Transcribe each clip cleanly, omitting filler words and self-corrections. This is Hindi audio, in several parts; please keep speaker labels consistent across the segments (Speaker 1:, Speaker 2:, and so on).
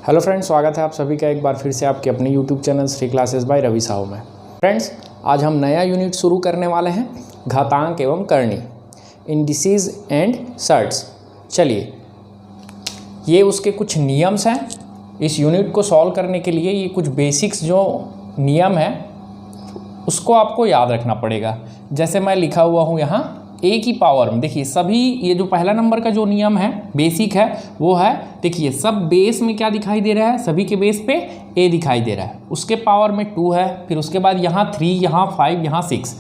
Speaker 1: हेलो फ्रेंड्स, स्वागत है आप सभी का एक बार फिर से आपके अपने YouTube channel Shri classes by Ravi Sahu में। फ्रेंड्स, आज हम नया यूनिट शुरू करने वाले हैं, घातांक एवं करणी, इंडिसेस एंड सर्ट्स। चलिए, ये उसके कुछ नियम्स हैं। इस यूनिट को सॉल्व करने के लिए ये कुछ बेसिक्स जो नियम है उसको आपको याद रखना पड़ेगा। जैसे मैं लिखा हुआ हूँ यहाँ ए की पावर में, देखिए सभी ये जो पहला नंबर का जो नियम है बेसिक है वो है, देखिए सब बेस में क्या दिखाई दे रहा है, सभी के बेस पे ए दिखाई दे रहा है, उसके पावर में 2 है, फिर उसके बाद यहाँ 3, यहाँ 5, यहाँ 6,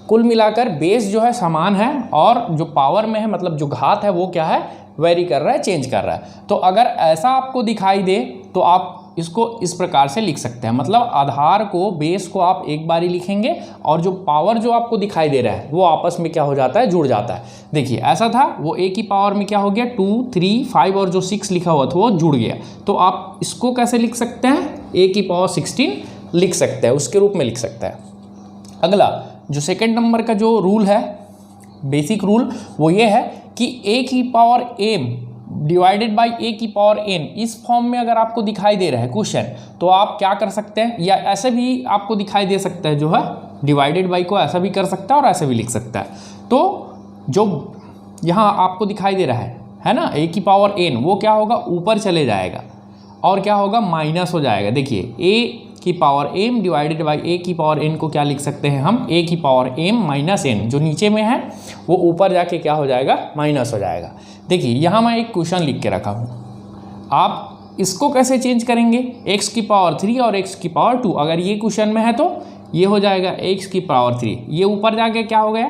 Speaker 1: कुल मिलाकर बेस जो है समान है और जो पावर में है मतलब जो घात है वो क्या है, वेरी कर रहा है, चेंज कर रहा है। तो अगर ऐसा आपको दिखाई दे तो आप इसको इस प्रकार से लिख सकते हैं, मतलब आधार को, बेस को आप एक बार ही लिखेंगे और जो पावर जो आपको दिखाई दे रहा है वो आपस में क्या हो जाता है, जुड़ जाता है। देखिए ऐसा था, वो ए की पावर में क्या हो गया 2, 3, 5 और जो 6 लिखा हुआ था वो जुड़ गया। तो आप इसको कैसे लिख सकते हैं, ए की पावर 16 लिख सकते हैं, उसके रूप में लिख सकते हैं। अगला जो सेकेंड नंबर का जो रूल है, बेसिक रूल, वो ये है कि ए की पावर एम डिवाइडेड बाई ए की पावर एन, इस फॉर्म में अगर आपको दिखाई दे रहा है क्वेश्चन, तो आप क्या कर सकते हैं, या ऐसे भी आपको दिखाई दे सकता है, जो है डिवाइडेड बाई को ऐसा भी कर सकता है और ऐसे भी लिख सकता है। तो जो यहाँ आपको दिखाई दे रहा है ना, ए की पावर एन, वो क्या होगा, ऊपर चले जाएगा और क्या होगा, माइनस हो जाएगा। देखिए ए की पावर एम डिवाइडेड बाई ए की पावर एन को क्या लिख सकते हैं हम, ए की पावर एम माइनस एन, जो नीचे में है वो ऊपर जाके क्या हो जाएगा, माइनस हो जाएगा। देखिए यहाँ मैं एक क्वेश्चन लिख के रखा हूँ, आप इसको कैसे चेंज करेंगे, x की पावर 3 और x की पावर 2, अगर ये क्वेश्चन में है तो ये हो जाएगा x की पावर 3, ये ऊपर जाके क्या हो गया,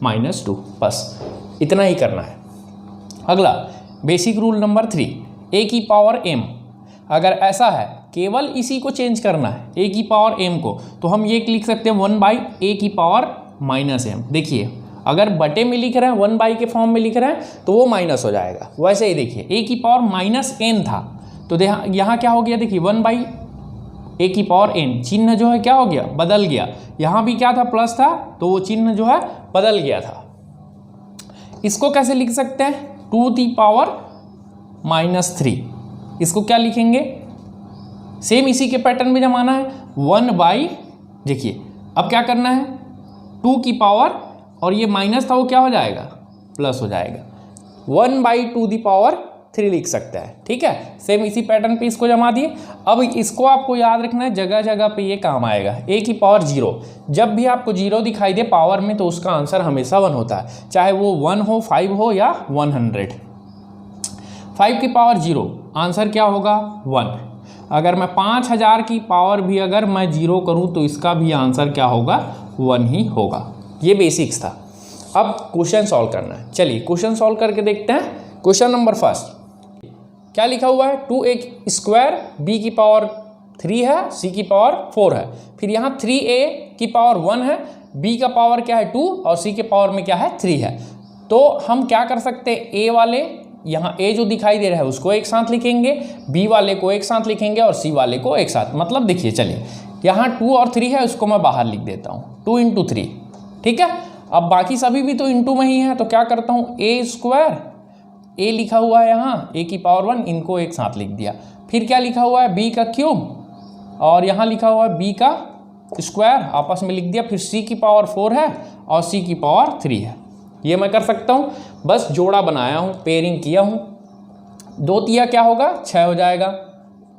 Speaker 1: -2, बस इतना ही करना है। अगला बेसिक रूल नंबर 3, a की पावर m, अगर ऐसा है केवल इसी को चेंज करना है, a की पावर m को, तो हम ये लिख सकते हैं 1/a की पावर -m। देखिए अगर बटे में लिख रहे हैं, 1/, के फॉर्म में लिख रहे हैं तो वो माइनस हो जाएगा। वैसे ही देखिए a की पावर -n था, तो यहाँ क्या हो गया, देखिए 1/a की पावर n, चिन्ह जो है क्या हो गया, बदल गया। यहाँ भी क्या था, प्लस था, तो वो चिन्ह जो है बदल गया था। इसको कैसे लिख सकते हैं, 2 की पावर -3, इसको क्या लिखेंगे, सेम इसी के पैटर्न में जमाना है, 1/, देखिए अब क्या करना है, 2 की पावर, और ये माइनस था वो क्या हो जाएगा, प्लस हो जाएगा, 1/2 की पावर 3 लिख सकते हैं। ठीक है, सेम इसी पैटर्न पे इसको जमा दिए। अब इसको आपको याद रखना है, जगह जगह पे ये काम आएगा। a की पावर 0, जब भी आपको 0 दिखाई दे पावर में तो उसका आंसर हमेशा 1 होता है, चाहे वो 1 हो, 5 हो या 100। 5 की पावर 0, आंसर क्या होगा, 1। अगर मैं 5000 की पावर भी अगर मैं 0 करूं तो इसका भी आंसर क्या होगा, 1 ही होगा। ये बेसिक्स था। अब क्वेश्चन सॉल्व करना है। चलिए क्वेश्चन सॉल्व करके देखते हैं। क्वेश्चन नंबर फर्स्ट, क्या लिखा हुआ है, 2a² b की पावर 3 है, c की पावर 4 है, फिर यहाँ 3a की पावर 1 है, b का पावर क्या है 2 और c के पावर में क्या है 3 है। तो हम क्या कर सकते हैं, a वाले, यहाँ a जो दिखाई दे रहा है उसको एक साथ लिखेंगे, b वाले को एक साथ लिखेंगे और c वाले को एक साथ। मतलब देखिए, चलिए यहाँ 2 और 3 है, उसको मैं बाहर लिख देता हूँ, 2 × 3। ठीक है, अब बाकी सभी भी तो इंटू में ही है, तो क्या करता हूँ, a², a लिखा हुआ है यहाँ, a की पावर 1, इनको एक साथ लिख दिया। फिर क्या लिखा हुआ है, b का क्यूब, और यहाँ लिखा हुआ है b का स्क्वायर, आपस में लिख दिया। फिर c की पावर 4 है और c की पावर 3 है। ये मैं कर सकता हूँ, बस जोड़ा बनाया हूँ, पेयरिंग किया हूँ, 2 तिया क्या होगा, 6 हो जाएगा,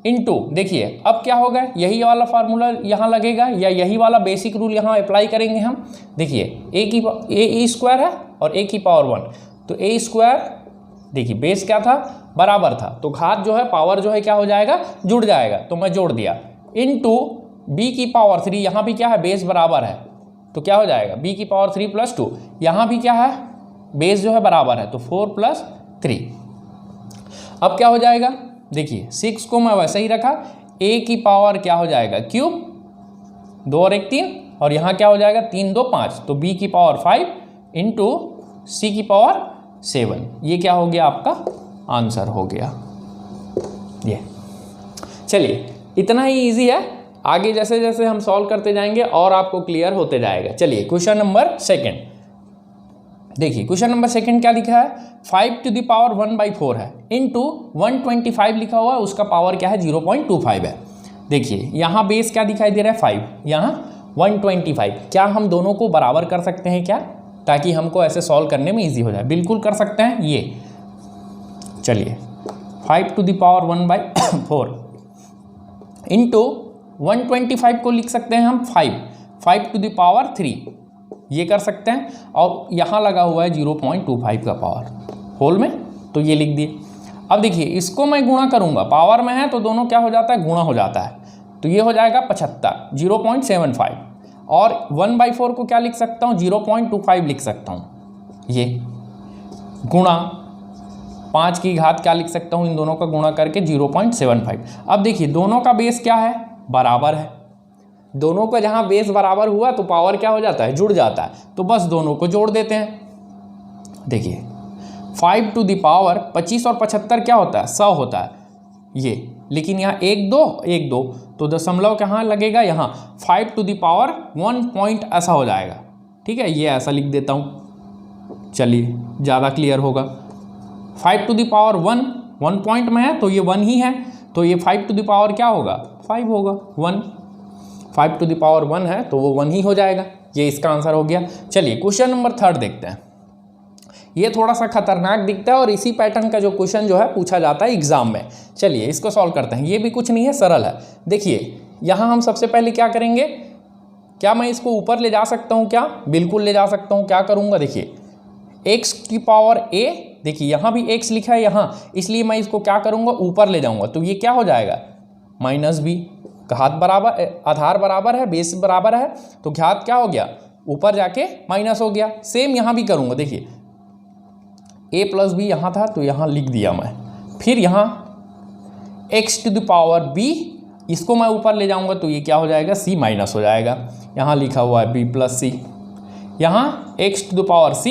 Speaker 1: इनटू, देखिए अब क्या होगा, यही वाला फार्मूला यहाँ लगेगा या यही वाला बेसिक रूल यहाँ अप्लाई करेंगे हम। देखिए a² है और a की पावर 1, तो a², देखिए बेस क्या था, बराबर था, तो घात जो है, पावर जो है क्या हो जाएगा, जुड़ जाएगा, तो मैं जोड़ दिया, इनटू b की पावर 3, यहाँ भी क्या है, बेस बराबर है, तो क्या हो जाएगा, b की पावर 3 + 2, यहाँ भी क्या है, बेस जो है बराबर है, तो 4 + 3। अब क्या हो जाएगा, देखिए 6 को मैं वैसे ही रखा, a की पावर क्या हो जाएगा, क्यूब, 2 और 1 3, और यहाँ क्या हो जाएगा, 3 2 5, तो b की पावर 5 इंटू c की पावर 7, ये क्या हो गया, आपका आंसर हो गया ये। चलिए इतना ही इजी है, आगे जैसे जैसे हम सॉल्व करते जाएंगे और आपको क्लियर होते जाएगा। चलिए क्वेश्चन नंबर सेकेंड, देखिए क्वेश्चन नंबर सेकंड क्या लिखा है, 5 टू द पावर 1/4 है इंटू 125 लिखा हुआ है, उसका पावर क्या है 0.25 है। देखिए यहाँ बेस क्या दिखाई दे रहा है 5, यहाँ 125। क्या हम दोनों को बराबर कर सकते हैं क्या, ताकि हमको ऐसे सॉल्व करने में इजी हो जाए? बिल्कुल कर सकते हैं। ये चलिए 5 टू द पावर 1/4 इंटू 125 को लिख सकते हैं हम 5 टू द पावर 3, ये कर सकते हैं। और यहाँ लगा हुआ है 0.25 का पावर होल में, तो ये लिख दिए। अब देखिए इसको मैं गुणा करूँगा, पावर में है तो दोनों क्या हो जाता है, गुणा हो जाता है, तो ये हो जाएगा 75, 0.75। और 1/4 को क्या लिख सकता हूँ, 0.25 लिख सकता हूँ। ये गुणा 5 की घात क्या लिख सकता हूँ, इन दोनों का गुणा करके 0.75। अब देखिए दोनों का बेस क्या है, बराबर है। दोनों का जहाँ बेस बराबर हुआ तो पावर क्या हो जाता है, जुड़ जाता है, तो बस दोनों को जोड़ देते हैं। देखिए 5 टू द पावर 25 और 75 क्या होता है, 100 होता है ये, लेकिन यहाँ 1 2 तो दशमलव कहाँ लगेगा, यहाँ 5 टू द पावर 1 पॉइंट ऐसा हो जाएगा। ठीक है, ये ऐसा लिख देता हूँ, चलिए ज़्यादा क्लियर होगा। 5 टू द पावर 1 पॉइंट में है तो ये 1 ही है, तो ये 5 टू द पावर क्या होगा, 5 होगा। 5 टू द पावर 1 है तो वो 1 ही हो जाएगा। ये इसका आंसर हो गया। चलिए क्वेश्चन नंबर 3 देखते हैं। ये थोड़ा सा खतरनाक दिखता है और इसी पैटर्न का जो क्वेश्चन जो है पूछा जाता है एग्जाम में। चलिए इसको सॉल्व करते हैं। ये भी कुछ नहीं है, सरल है। देखिए यहाँ हम सबसे पहले क्या करेंगे, क्या मैं इसको ऊपर ले जा सकता हूँ क्या, बिल्कुल ले जा सकता हूँ। क्या करूँगा, देखिए x की पावर a, देखिए यहाँ भी x लिखा है यहाँ, इसलिए मैं इसको क्या करूँगा, ऊपर ले जाऊँगा, तो ये क्या हो जाएगा, -b। घात बराबर, आधार बराबर है, बेस बराबर है, तो घात क्या हो गया, ऊपर जाके माइनस हो गया। सेम यहाँ भी करूँगा, देखिए a + b यहाँ था तो यहाँ लिख दिया मैं। फिर यहाँ x to the power b, इसको मैं ऊपर ले जाऊँगा तो ये क्या हो जाएगा, c माइनस हो जाएगा। यहाँ लिखा हुआ है b + c। यहाँ x to the power c,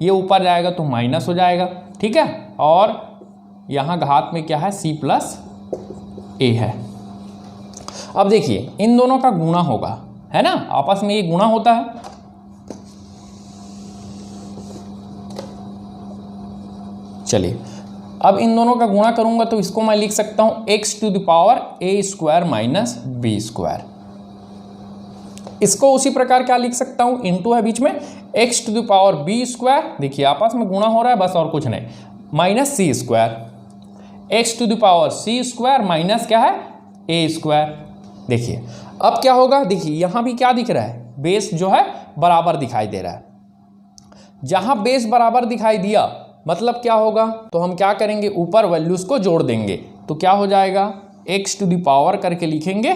Speaker 1: ये ऊपर जाएगा तो माइनस हो जाएगा। ठीक है, और यहाँ घात में क्या है, c + a है। अब देखिए इन दोनों का गुणा होगा, है ना, आपस में ये गुणा होता है। चलिए अब इन दोनों का गुणा करूंगा तो इसको मैं लिख सकता हूं x to the power a² - b²। इसको उसी प्रकार क्या लिख सकता हूं, इनटू है बीच में, x to the power b², देखिए आपस में गुणा हो रहा है बस, और कुछ नहीं, -c²। x to the power c² minus क्या है, a²। देखिए अब क्या होगा, देखिए यहाँ भी क्या दिख रहा है, बेस जो है बराबर दिखाई दे रहा है। जहाँ बेस बराबर दिखाई दिया मतलब क्या होगा, तो हम क्या करेंगे, ऊपर वैल्यूज को जोड़ देंगे, तो क्या हो जाएगा, x टू द पावर करके लिखेंगे।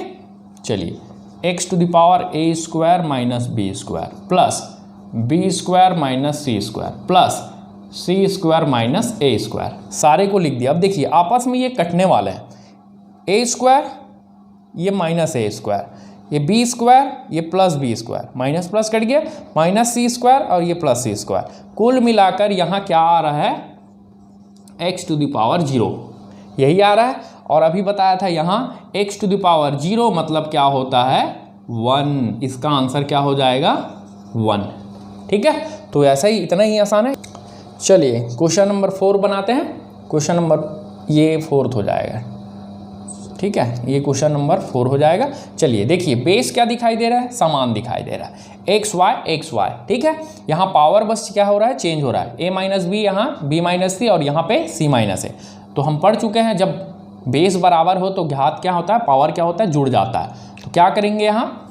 Speaker 1: चलिए x to the power a² - b² plus b² - c² plus c² - a², सारे को लिख दिया। अब देखिए आपस में ये कटने वाले हैं, a², ये -a², ये b², ये +b², माइनस प्लस कट गया, -c² और ये +c², कुल मिलाकर यहाँ क्या आ रहा है, x टू द पावर 0, यही आ रहा है। और अभी बताया था यहाँ x टू द पावर 0 मतलब क्या होता है, 1। इसका आंसर क्या हो जाएगा, 1। ठीक है, तो ऐसा ही, इतना ही आसान है। चलिए क्वेश्चन नंबर 4 बनाते हैं। क्वेश्चन नंबर, ये 4th हो जाएगा। ठीक है, ये क्वेश्चन नंबर 4 हो जाएगा। चलिए देखिए बेस क्या दिखाई दे रहा है, समान दिखाई दे रहा है, x y। ठीक है, यहाँ पावर बस क्या हो रहा है, चेंज हो रहा है, a - b, यहाँ b - c और यहाँ पे c - a। तो हम पढ़ चुके हैं जब बेस बराबर हो तो घात क्या होता है, पावर क्या होता है, जुड़ जाता है। तो क्या करेंगे, यहाँ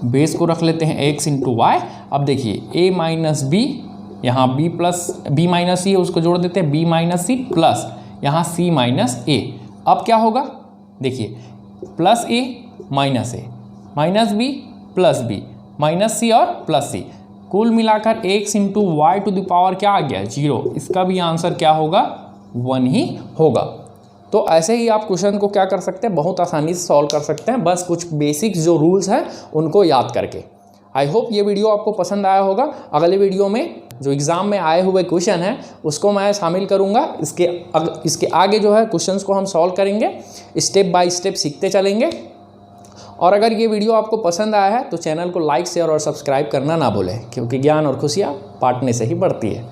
Speaker 1: बेस को रख लेते हैं x × y। अब देखिए a - b, यहाँ b - c है, उसको जोड़ देते हैं, b - c प्लस यहाँ c - a। अब क्या होगा, देखिए +a - a -b + b -c और +c, कुल मिलाकर x × y to the power क्या आ गया, 0। इसका भी आंसर क्या होगा, 1 ही होगा। तो ऐसे ही आप क्वेश्चन को क्या कर सकते हैं, बहुत आसानी से सॉल्व कर सकते हैं, बस कुछ बेसिक्स जो रूल्स हैं उनको याद करके। आई होप ये वीडियो आपको पसंद आया होगा। अगले वीडियो में जो एग्ज़ाम में आए हुए क्वेश्चन हैं उसको मैं शामिल करूंगा। इसके आगे जो है क्वेश्चंस को हम सॉल्व करेंगे, स्टेप बाय स्टेप सीखते चलेंगे। और अगर ये वीडियो आपको पसंद आया है तो चैनल को लाइक शेयर और सब्सक्राइब करना ना भूलें, क्योंकि ज्ञान और खुशियाँ बांटने से ही बढ़ती है।